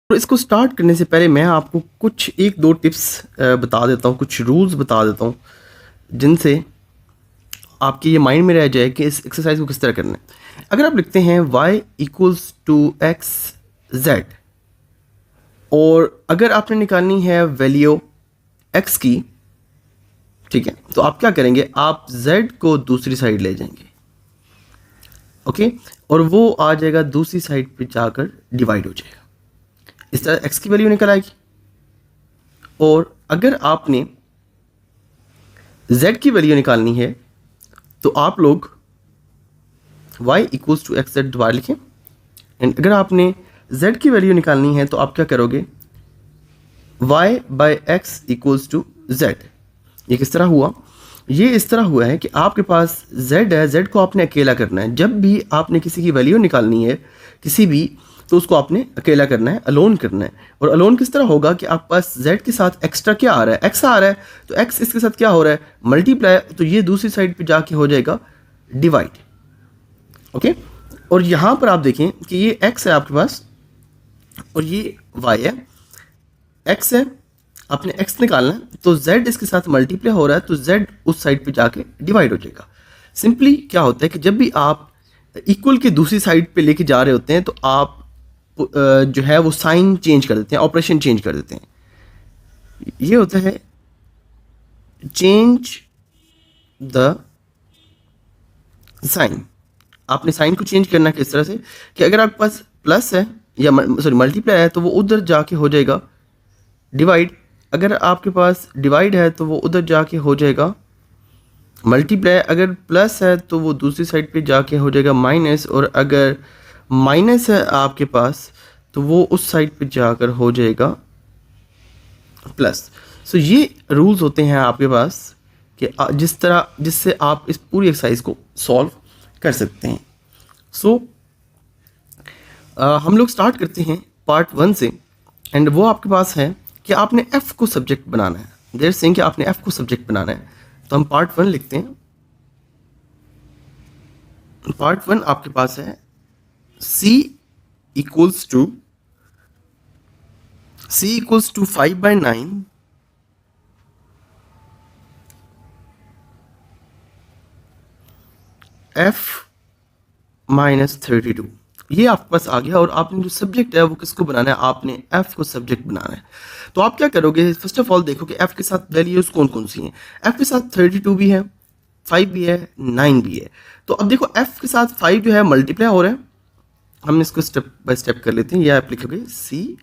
तो इसको स्टार्ट करने से पहले मैं आपको कुछ एक दो टिप्स बता देता हूँ, कुछ रूल्स बता देता हूँ जिनसे आपके ये माइंड में रह जाए कि इस एक्सरसाइज को किस तरह करना है। अगर आप लिखते हैं y equals to x z और अगर आपने निकालनी है वैल्यू x की, ठीक है, तो आप क्या करेंगे, आप z को दूसरी साइड ले जाएंगे, ओके, और वो आ जाएगा दूसरी साइड पे जाकर डिवाइड हो जाएगा। इस तरह x की वैल्यू निकल आएगी। और अगर आपने z की वैल्यू निकालनी है तो आप लोग y equals to x z दोबारा लिखें। एंड अगर आपने z की वैल्यू निकालनी है तो आप क्या करोगे, y by x equals to z. ये किस तरह हुआ? ये इस तरह हुआ है कि आपके पास z है, z को आपने अकेला करना है। जब भी आपने किसी की वैल्यू निकालनी है किसी भी, तो उसको आपने अकेला करना है, अलोन करना है। और अलोन किस तरह होगा कि आप पास z के साथ एक्स्ट्रा क्या आ रहा है, x आ रहा है, तो x इसके साथ क्या हो रहा है, मल्टीप्लाई, तो ये दूसरी साइड पे जाके हो जाएगा डिवाइड, ओके। और यहाँ पर आप देखें कि ये x है आपके पास और ये y है, x है, आपने x निकालना है, तो z इसके साथ मल्टीप्लाई हो रहा है, तो z उस साइड पे जाके डिवाइड हो जाएगा। सिंपली क्या होता है कि जब भी आप इक्वल के दूसरी साइड पे लेके जा रहे होते हैं तो आप जो है वो साइन चेंज कर देते हैं, ऑपरेशन चेंज कर देते हैं। ये होता है चेंज द साइन। आपने साइन को चेंज करना किस तरह से कि अगर आपके पास प्लस है या सॉरी मल्टीप्लाई है तो वो उधर जाके हो जाएगा डिवाइड। अगर आपके पास डिवाइड है तो वो उधर जाके हो जाएगा मल्टीप्लाई। अगर प्लस है तो वो दूसरी साइड पे जाके हो जाएगा माइनस, और अगर माइनस है आपके पास तो वो उस साइड पे जाकर हो जाएगा प्लस। सो ये रूल्स होते हैं आपके पास कि जिससे आप इस पूरी एक्सरसाइज को सॉल्व कर सकते हैं। सो हम लोग स्टार्ट करते हैं पार्ट 1 से, एंड वो आपके पास है कि आपने f को सब्जेक्ट बनाना है। देर सेइंग कि आपने f को सब्जेक्ट बनाना है, तो हम पार्ट 1 लिखते हैं। पार्ट 1 आपके पास है c equals to 5/9 f minus 32। ये आपके पास आ गया। और आपने जो सब्जेक्ट है वो किसको बनाना है, आपने f को सब्जेक्ट बनाना है। तो आप क्या करोगे, फर्स्ट ऑफ ऑल देखो कि f के साथ वैल्यूज कौन कौन सी हैं। f के साथ 32 भी है, 5 भी है, 9 भी है। तो अब देखो f के साथ 5 जो है मल्टीप्लाई हो रहा है, हम इसको स्टेप बाय स्टेप कर लेते हैं। ये आप लिखोगे c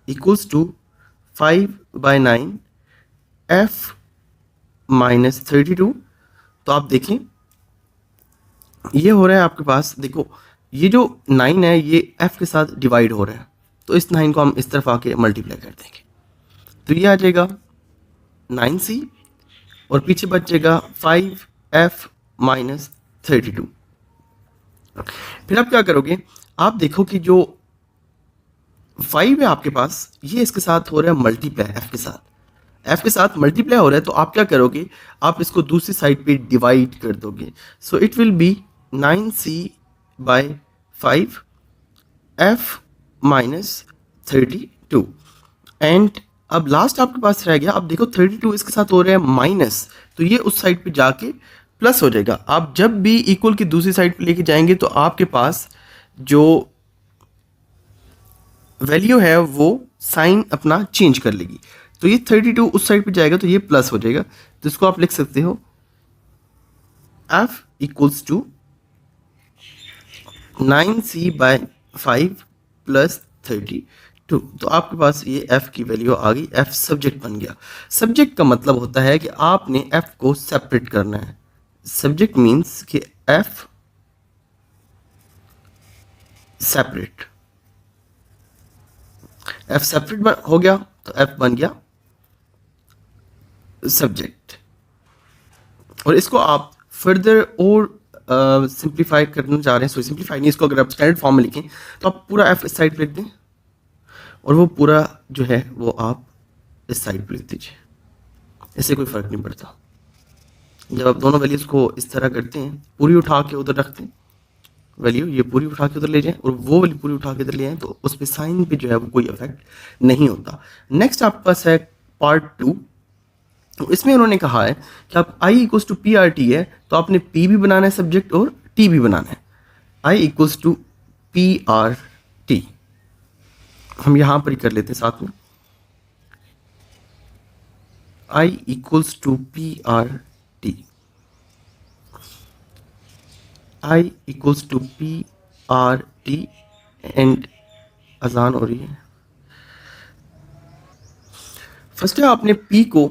equals to 5/9 f minus 32। तो आप देखें ये हो रहा है आपके पास, देखो ये जो 9 है ये f के साथ डिवाइड हो रहा है, तो इस 9 को हम इस तरफ आके मल्टीप्लाई कर देंगे, तो ये आ जाएगा 9c और पीछे बचेगा 5f माइनस 32। फिर आप क्या करोगे, आप देखो कि जो 5 है आपके पास ये इसके साथ हो रहा है मल्टीप्लाई, f के साथ मल्टीप्लाई हो रहा है, तो आप क्या करोगे, आप इसको दूसरी साइड पे डिवाइड कर दोगे। So it will be 9c by 5 f minus 32। And अब लास्ट आपके पास रह गया, अब देखो 32 इसके साथ हो रहा है माइनस, तो ये उस साइड पे जाके प्लस हो जाएगा। आप जब भी इक्वल की दूसरी साइड पे लेके जाएंगे तो आपके पास जो वैल्यू है वो साइन अपना चेंज कर लेगी, तो ये 32 उस साइड पे जाएगा तो ये प्लस हो जाएगा। तो इसको आप लिख सकते हो f equals to 9c by 5 plus 32। तो आपके पास ये f की वैल्यू आ गई, f सब्जेक्ट बन गया। सब्जेक्ट का मतलब होता है कि आपने f को सेपरेट करना है। सब्जेक्ट मीन्स कि f सेपरेट, f सेपरेट हो गया तो f बन गया सब्जेक्ट। और इसको आप फर्दर और सिंप्लीफाई करना चाह रहे हैं, सो सिंप्लीफाई नहीं, इसको अगर आप स्टैंडर्ड फॉर्म में लिखें तो आप पूरा f इस साइड पे लिख दें और वो पूरा जो है वो आप इस साइड पे लिख दीजिए। इससे कोई फ़र्क नहीं पड़ता। जब आप दोनों वैल्यूज़ को इस तरह करते हैं, पूरी उठा के उधर रखते हैं, वैल्यू ये पूरी उठा के उधर ले जाएं और वो वाली पूरी उठा के इधर ले आएं, तो उस पर साइन पे जो है वो कोई इफेक्ट नहीं होता। नेक्स्ट आपके पास है पार्ट 2। तो इसमें उन्होंने कहा है कि आप i equals to p r t है, तो आपने p भी बनाना है सब्जेक्ट और t भी बनाना है। i equals to p r t, हम यहां पर ही कर लेते हैं साथ में। i equals to p r t, i equals to p r t and अजान हो रही है। फर्स्ट है आपने p को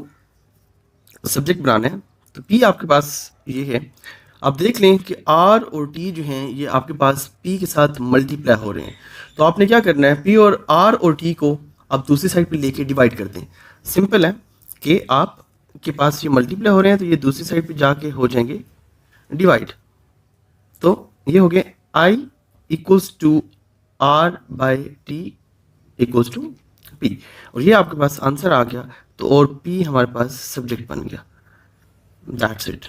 सब्जेक्ट बनाना है, तो p आपके पास ये है। आप देख लें कि r और t जो हैं ये आपके पास p के साथ मल्टीप्लाई हो रहे हैं, तो आपने क्या करना है, p और r और t को आप दूसरी साइड पे लेके डिवाइड कर दें। सिंपल है कि आपके पास ये मल्टीप्लाई हो रहे हैं तो ये दूसरी साइड पे जाके हो जाएंगे डिवाइड। तो ये हो गया i equals to r by t equals to p, और ये आपके पास आंसर आ गया। तो और p हमारे पास सब्जेक्ट बन गया। That's it.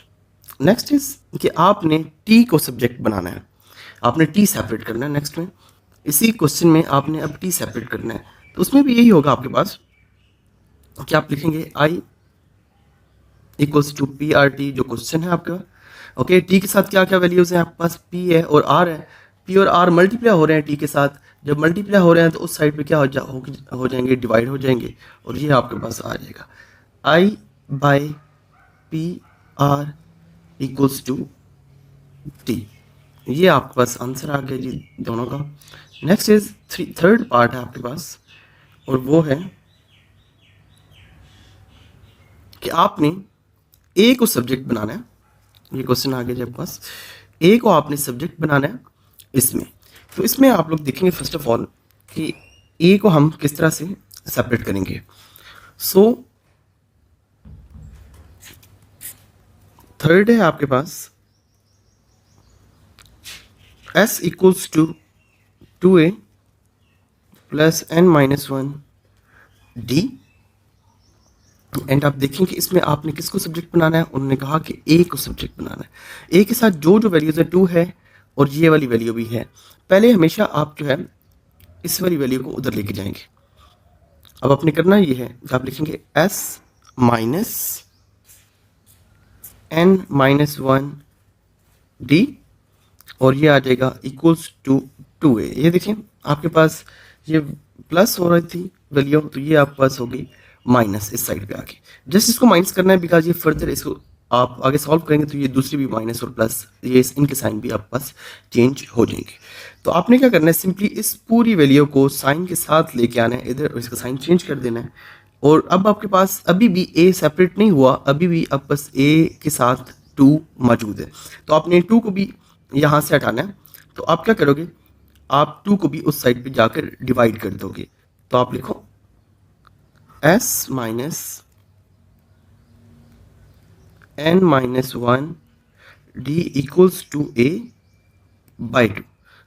नेक्स्ट इज कि आपने t को सब्जेक्ट बनाना है, आपने t सेपरेट करना है। नेक्स्ट में इसी क्वेश्चन में आपने अब t सेपरेट करना है, तो उसमें भी यही होगा आपके पास कि आप लिखेंगे i equals to p r t, जो क्वेश्चन है आपका। ओके, t के साथ क्या क्या वैल्यूज हैं आपके पास, p है और r है। p और r मल्टीप्लाई हो रहे हैं t के साथ, जब मल्टीप्लाई हो रहे हैं तो उस साइड पे क्या हो जाएंगे, डिवाइड हो जाएंगे, और ये आपके पास आ जाएगा i by p r equals to t. ये आपके पास आंसर आ गया जी दोनों का। नेक्स्ट इज थर्ड पार्ट है आपके पास, और वो है कि आपने ए को सब्जेक्ट बनाना है। ये क्वेश्चन आ गया जी आपके पास, ए को आपने सब्जेक्ट बनाना है इसमें। तो इसमें आप लोग देखेंगे फर्स्ट ऑफ ऑल कि ए को हम किस तरह से सेपरेट करेंगे। सो थर्ड है आपके पास s equals to 2a plus n minus 1 d, and आप देखेंगे इसमें आपने किसको सब्जेक्ट बनाना है, उन्होंने कहा कि a को सब्जेक्ट बनाना है। a के साथ जो जो वैल्यूज है 2 है और ये वाली वैल्यू भी है। पहले हमेशा आप जो है इस वाली वैल्यू को उधर लेके जाएंगे। अब आपने करना ये है कि आप लिखेंगे s minus n minus 1 d, और ये आ जाएगा इक्वल्स टू 2a। ये देखिए आपके पास ये प्लस हो रही थी वैल्यू, तो ये आपके पास होगी माइनस इस साइड पे आके। जस्ट इसको माइनस करना है, बिकॉज ये फर्दर इसको आप आगे सॉल्व करेंगे तो ये दूसरी भी माइनस और प्लस, ये इनके साइन भी आपके पास चेंज हो जाएंगे। तो आपने क्या करना है, सिंपली इस पूरी वैल्यू को साइन के साथ लेके आना है इधर, और इसका साइन चेंज कर देना है। और अब आपके पास अभी भी a सेपरेट नहीं हुआ, अभी भी अब बस a के साथ 2 मौजूद है, तो आपने 2 को भी यहाँ से हटाना है। तो आप क्या करोगे, आप 2 को भी उस साइड पे जाकर डिवाइड कर दोगे। तो आप लिखो s minus n minus 1 d equals to a by 2।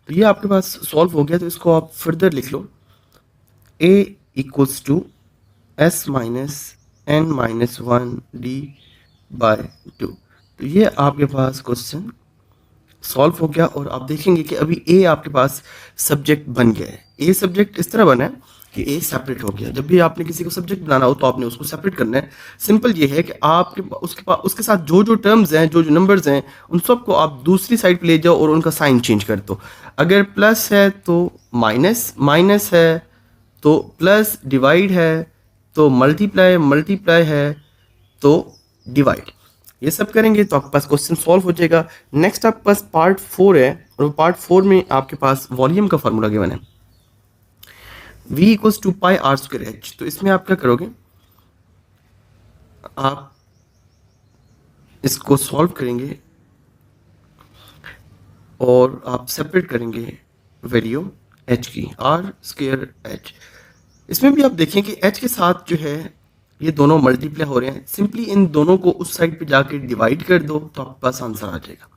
तो ये आपके पास सॉल्व हो गया। तो इसको आप फर्दर लिख लो, a equals to s minus n minus 1 d by 2। तो ये आपके पास क्वेश्चन सॉल्व हो गया, और आप देखेंगे कि अभी ए आपके पास सब्जेक्ट बन गया है। ए सब्जेक्ट इस तरह बना है कि ए सेपरेट हो गया। जब भी आपने किसी को सब्जेक्ट बनाना हो तो आपने उसको सेपरेट करना है। सिंपल ये है कि आपके उसके साथ जो जो टर्म्स हैं, जो जो नंबर्स हैं, उन सबको आप दूसरी साइड पे ले जाओ और उनका साइन चेंज कर दो। अगर प्लस है तो माइनस, माइनस है तो प्लस, डिवाइड है तो मल्टीप्लाई, मल्टीप्लाई है तो डिवाइड। ये सब करेंगे तो आपके पास क्वेश्चन सॉल्व हो जाएगा। नेक्स्ट आपके पास पार्ट 4 है, और पार्ट 4 में आपके पास वॉल्यूम का फार्मूला गिवन है, v equals to pi r square h. तो इसमें आप क्या करोगे, आप इसको सॉल्व करेंगे और आप सेपरेट करेंगे वैल्यू h की, आर स्क्वायर एच। इसमें भी आप देखें कि h के साथ जो है ये दोनों मल्टीप्लाई हो रहे हैं। सिंपली इन दोनों को उस साइड पे जाके डिवाइड कर दो तो आपके पास आंसर आ जाएगा।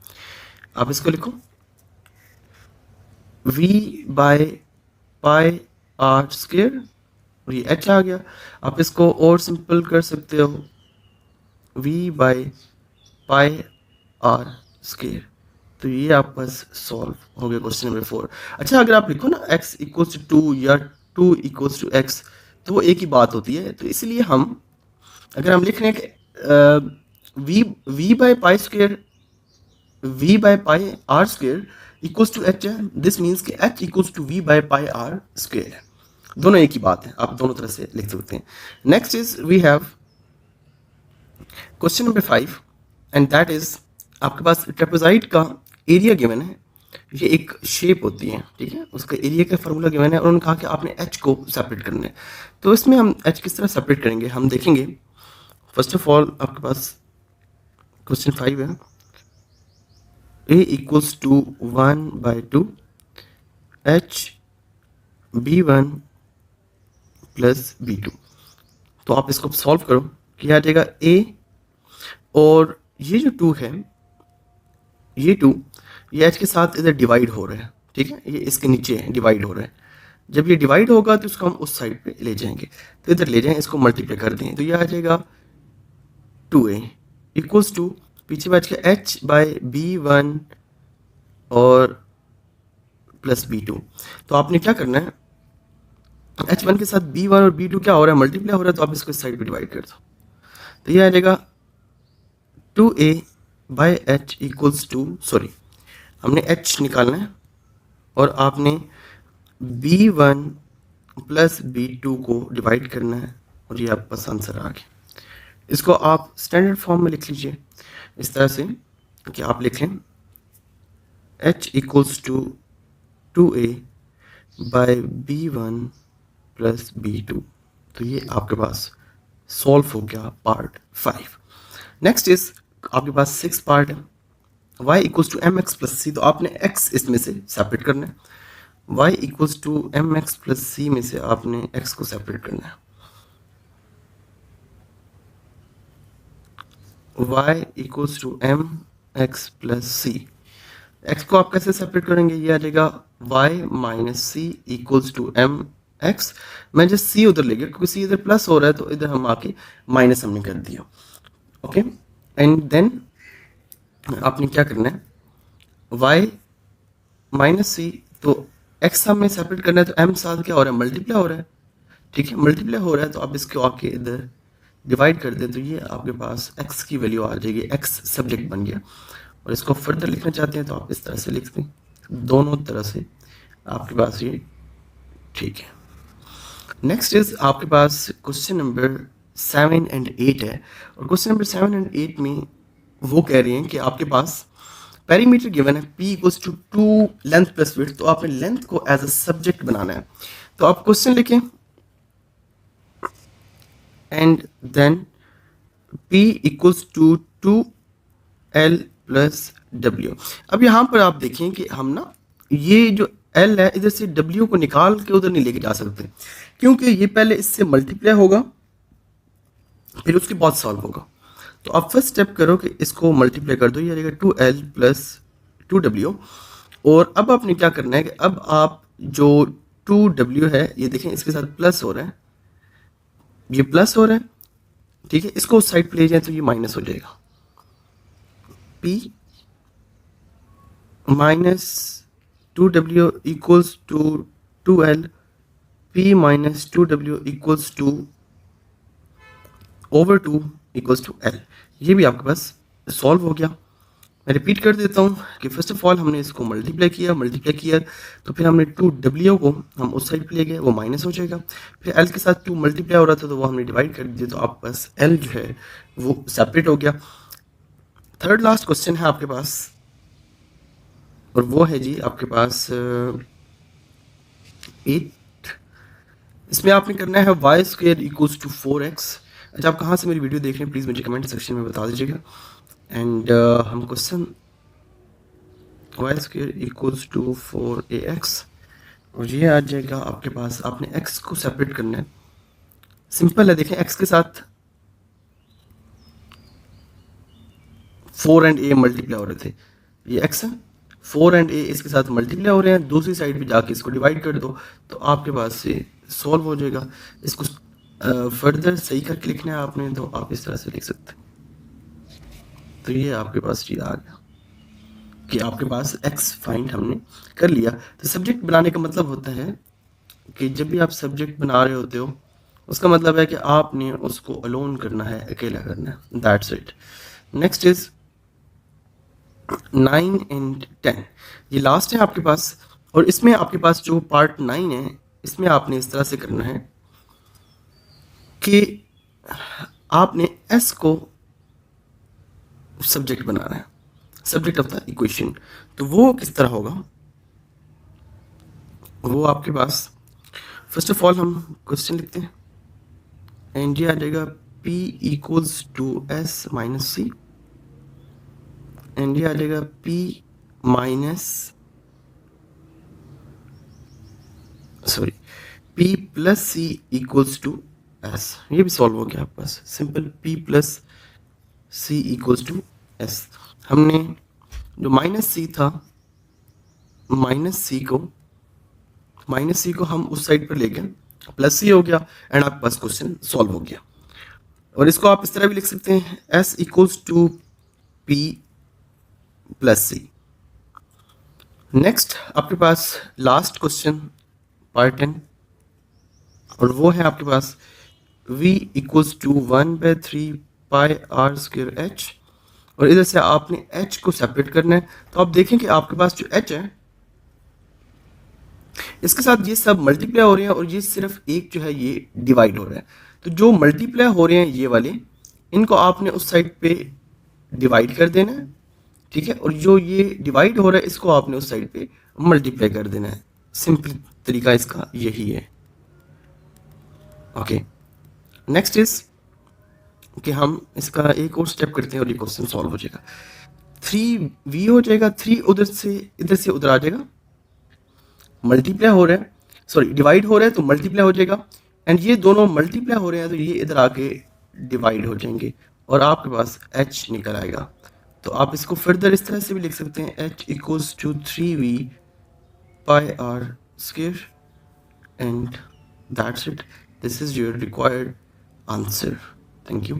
आप इसको लिखो v by pi r square, और ये h आ गया। आप इसको और सिंपल कर सकते हो, v by pi r square. तो ये आप पास सॉल्व हो गया क्वेश्चन नंबर 4। अच्छा, अगर आप लिखो ना x इक्वल्स टू 2 या 2 इक्वल्स टू x, तो वो एक ही बात होती है। तो इसलिए हम अगर हम लिख रहे हैं कि v by pi square v by pi r square equals to h है, दिस मीन्स कि h equals to v by pi r square है। दोनों एक ही बात है, आप दोनों तरह से लिख सकते हैं। Next is we have question number 5 and that is आपके पास ट्रेपेजॉइड का एरिया गिवन है। ये एक शेप होती है, ठीक है, उसका एरिया का फार्मूला गिवन है और उन्होंने कहा कि आपने h को सेपरेट करना है। तो इसमें हम h किस तरह सेपरेट करेंगे हम देखेंगे। फर्स्ट ऑफ ऑल आपके पास क्वेश्चन 5 है, a equals to 1/2 h b1 plus b2। तो आप इसको सॉल्व करो, क्या आ जाएगा a, और ये जो 2 है, ये 2 ये h के साथ इधर डिवाइड हो रहा है, ठीक है, ये इसके नीचे है, डिवाइड हो रहा है। जब ये डिवाइड होगा तो इसको हम उस साइड पे ले जाएंगे, तो इधर ले जाएं, इसको मल्टीप्लाई कर दें, तो ये आ जाएगा 2a इक्वल्स टू पीछे बैठ के h बाई b1 और प्लस b2। तो आपने क्या करना है, h1 के साथ b1 और b2 क्या हो रहा है, मल्टीप्लाई हो रहा है, तो आप इसको इस साइड पे डिवाइड कर दो, तो ये आ जाएगा 2a by h equals to, sorry हमने h निकालना है और आपने b1 प्लस b2 को डिवाइड करना है, और ये आपके पास आंसर आ गया। इसको आप स्टैंडर्ड फॉर्म में लिख लीजिए इस तरह से कि आप लिखें h equals to 2a by b1 plus b2। तो ये आपके पास सॉल्व हो गया पार्ट 5। नेक्स्ट इज आपके पास 6 पार्ट है, y equals to M X plus C. तो आपने x इसमें से सेपरेट करना है, y equals to M X plus C में से आपने x को सेपरेट करना है। y equals to M X plus C, x को आप कैसे सेपरेट करेंगे, ये आ जाएगा y minus c equals to M x. मैं जस्ट c उधर ले गया क्योंकि c इधर प्लस हो रहा है, तो इधर हम आके माइनस हमने कर दिया। ओके, एंड देन आपने क्या करना है, y माइनस सी, तो x हमें सेपरेट करना है, तो m साथ क्या हो रहा है, मल्टीप्लाई हो रहा है, ठीक है, मल्टीप्लाई हो रहा है, तो आप इसको आके इधर डिवाइड कर दें, तो ये आपके पास x की वैल्यू आ जाएगी, x सब्जेक्ट बन गया। और इसको फर्दर लिखना चाहते हैं तो आप इस तरह से लिख दें, दोनों तरह से आपके पास ये ठीक है। नेक्स्ट इज आपके पास क्वेश्चन नंबर 7 एंड 8 है, और क्वेश्चन नंबर 7 एंड 8 में वो कह रहे हैं कि आपके पास पेरीमीटर गिवन है p equals to 2 length plus width. तो आपने लेंथ को एज अ सब्जेक्ट बनाना है, तो आप क्वेश्चन लिखें and then p equals to 2l plus w। अब यहाँ पर आप देखें कि हम ना ये जो l है इधर से w को निकाल के उधर नहीं लेके जा सकते, क्योंकि ये पहले इससे मल्टीप्लाई होगा फिर उसके बाद सॉल्व होगा। तो आप फर्स्ट स्टेप करो कि इसको मल्टीप्लाई कर दो, ये आ जाएगा 2l प्लस 2w। और अब आपने क्या करना है कि अब आप जो 2w है ये देखें इसके साथ प्लस हो रहा है, ये प्लस हो रहा है, ठीक है, इसको उस साइड पे ले जाए तो ये माइनस हो जाएगा, p minus 2w equals to 2l, p minus 2w equals to over 2 equals to l। ये भी आपके पास सॉल्व हो गया। मैं रिपीट कर देता हूँ कि फर्स्ट ऑफ ऑल हमने इसको मल्टीप्लाई किया तो फिर हमने 2w को हम उस साइड पे ले गए, वो माइनस हो जाएगा, फिर l के साथ 2 मल्टीप्लाई हो रहा था तो वो हमने डिवाइड कर दिया, तो आपके पास l जो है वो सेपरेट हो गया। थर्ड लास्ट क्वेश्चन है आपके पास, और वो है जी आपके पास 8। इसमें आपने करना है y square equals to 4x। अच्छा, आप कहाँ से मेरी वीडियो देख रहे हैं प्लीज़ मुझे कमेंट सेक्शन में बता दीजिएगा। एंड हम question y square equals to 4ax, और ये आ जाएगा आपके पास, आपने x को सेपरेट करना है, सिंपल है, देखें x के साथ 4 एंड a मल्टीप्लाई हो रहे थे, ये x है, 4 एंड a इसके साथ मल्टीप्लाई हो रहे हैं, दूसरी साइड पे जाके इसको डिवाइड कर दो तो आपके पास ये सॉल्व हो जाएगा। इसको फर्दर सही करके लिखना है आपने, तो आप इस तरह से लिख सकते हैं। तो ये आपके पास चीज़ आ गया, कि आपके पास एक्स फाइंड हमने कर लिया। तो सब्जेक्ट बनाने का मतलब होता है कि जब भी आप सब्जेक्ट बना रहे होते हो उसका मतलब है कि आपने उसको अलोन करना है, अकेला करना है, that's it. Next is 9 and 10, ये लास्ट है आपके पास, और इसमें आपके पास जो पार्ट 9 है इसमें आपने इस तरह से करना है कि आपने एस को सब्जेक्ट बनाना है, सब्जेक्ट ऑफ द इक्वेशन। तो वो किस तरह होगा, वो आपके पास फर्स्ट ऑफ ऑल हम क्वेश्चन लिखते हैं एंड ये आ जाएगा P equals to S minus C, and ये आ जाएगा P minus sorry P plus C equals to S. ये भी सॉल्व हो गया आपके पास, simple P plus C equals to S. हमने जो माइनस सी था, माइनस सी को हम उस साइड पर ले गए, प्लस सी हो गया एंड आपके पास क्वेश्चन सॉल्व हो गया। और इसको आप इस तरह भी लिख सकते हैं s equals to p plus c. Next आपके पास लास्ट क्वेश्चन पार्ट 10, और वो है आपके पास v equals to 1/3 pi r square h, और इधर से आपने h को सेपरेट करना है। तो आप देखें कि आपके पास जो h है इसके साथ ये सब मल्टीप्लाई हो रहे हैं और ये सिर्फ एक जो है ये डिवाइड हो रहा है। तो जो मल्टीप्लाई हो रहे हैं ये वाले, इनको आपने उस साइड पे डिवाइड कर देना है, ठीक है, और जो ये डिवाइड हो रहा है इसको आपने उस साइड पे मल्टीप्लाई कर देना है। सिंपल तरीका इसका यही है। ओके, नेक्स्ट इज कि हम इसका एक और स्टेप करते हैं और ये क्वेश्चन सॉल्व हो जाएगा। 3v हो जाएगा, 3 उधर से उधर आ जाएगा, मल्टीप्लाई हो रहा है, सॉरी डिवाइड हो रहा है तो मल्टीप्लाई हो जाएगा, एंड ये दोनों मल्टीप्लाई हो रहे हैं तो ये इधर आके डिवाइड हो जाएंगे और आपके पास h निकल आएगा। तो आप इसको फर्दर इस तरह से भी लिख सकते हैं h equals to 3v pi r square, and that's it, this is your required answer. Thank you.